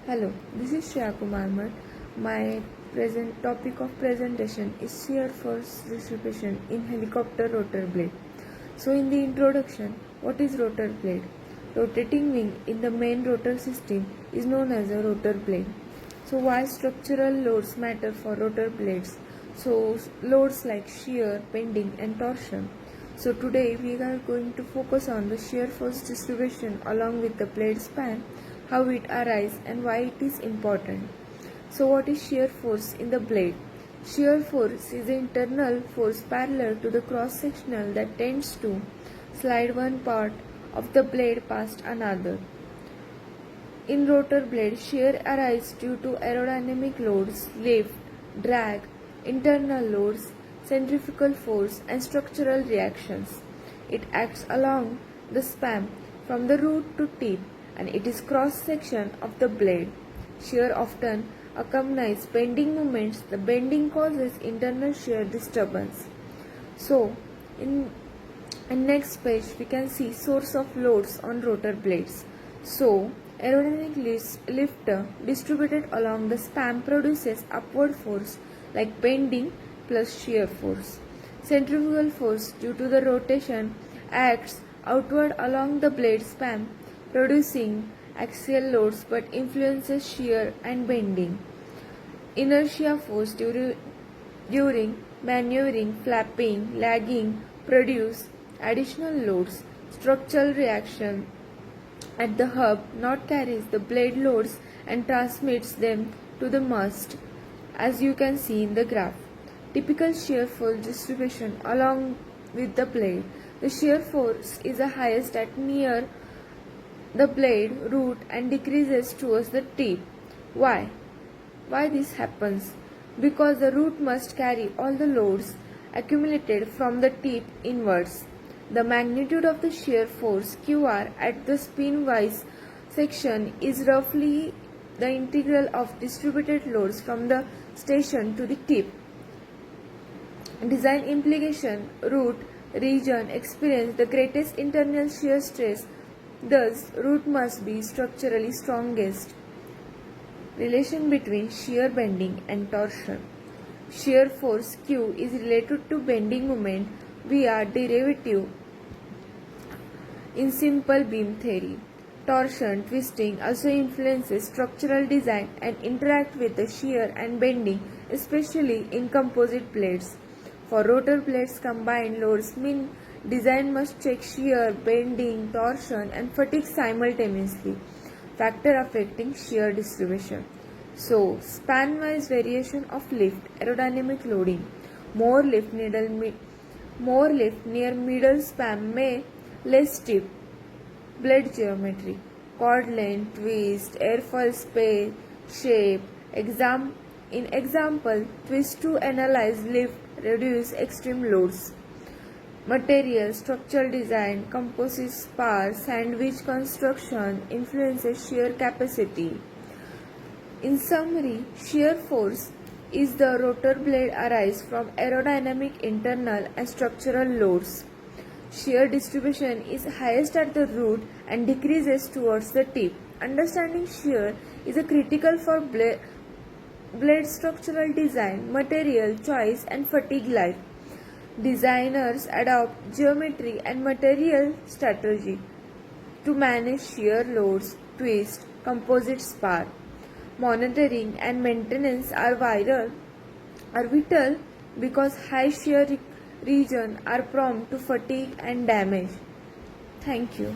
Hello, this is Shreya Kumarmath. My present topic of presentation is shear force distribution in helicopter rotor blade. So in the introduction, what is rotor blade? Rotating wing in the main rotor system is known as a rotor blade. So why structural loads matter for rotor blades? So loads like shear, bending and torsion. So today we are going to focus on the shear force distribution along with the blade span, how it arises and why it is important. So what is shear force in the blade? Shear force is the internal force parallel to the cross sectional that tends to slide one part of the blade past another. In rotor blade, shear arises due to aerodynamic loads, lift, drag, internal loads, centrifugal force and structural reactions. It acts along the span from the root to tip and it is cross section of the blade. Shear often accompanies bending movements. The bending causes internal shear disturbance. So in next page we can see source of loads on rotor blades. So aerodynamic lift distributed along the span produces upward force like bending plus shear force. Centrifugal force due to the rotation acts outward along the blade span, producing axial loads but influences shear and bending. Inertia force during maneuvering, flapping, lagging produce additional loads. Structural reaction at the hub knot carries the blade loads and transmits them to the mast, as you can see in the graph. Typical shear force distribution along with the blade. The shear force is the highest at near the blade root and decreases towards the tip. Why? Why this happens? Because the root must carry all the loads accumulated from the tip inwards. The magnitude of the shear force QR at the spin-wise section is roughly the integral of distributed loads from the station to the tip. Design implication: root region experience the greatest internal shear stress, thus root must be structurally strongest. Relation between shear, bending and torsion. Shear force Q is related to bending moment via derivative in simple beam theory. Torsion, twisting also influences structural design and interact with the shear and bending, especially in composite blades. For rotor blades, combined loads mean design must check shear, bending, torsion and fatigue simultaneously, factor affecting shear distribution. So, span-wise variation of lift, aerodynamic loading. More lift near middle span may less tip. Blade geometry, chord length, twist, airfoil space, shape. In example, twist to analyze lift, reduce extreme loads. Material, structural design, composite spar, sandwich construction influences shear capacity. In summary, shear force is the rotor blade arise from aerodynamic internal and structural loads. Shear distribution is highest at the root and decreases towards the tip. Understanding shear is a critical for blade structural design, material choice and fatigue life. Designers adopt geometry and material strategy to manage shear loads, twist, composite spar. Monitoring and maintenance are vital because high shear regions are prone to fatigue and damage. Thank you.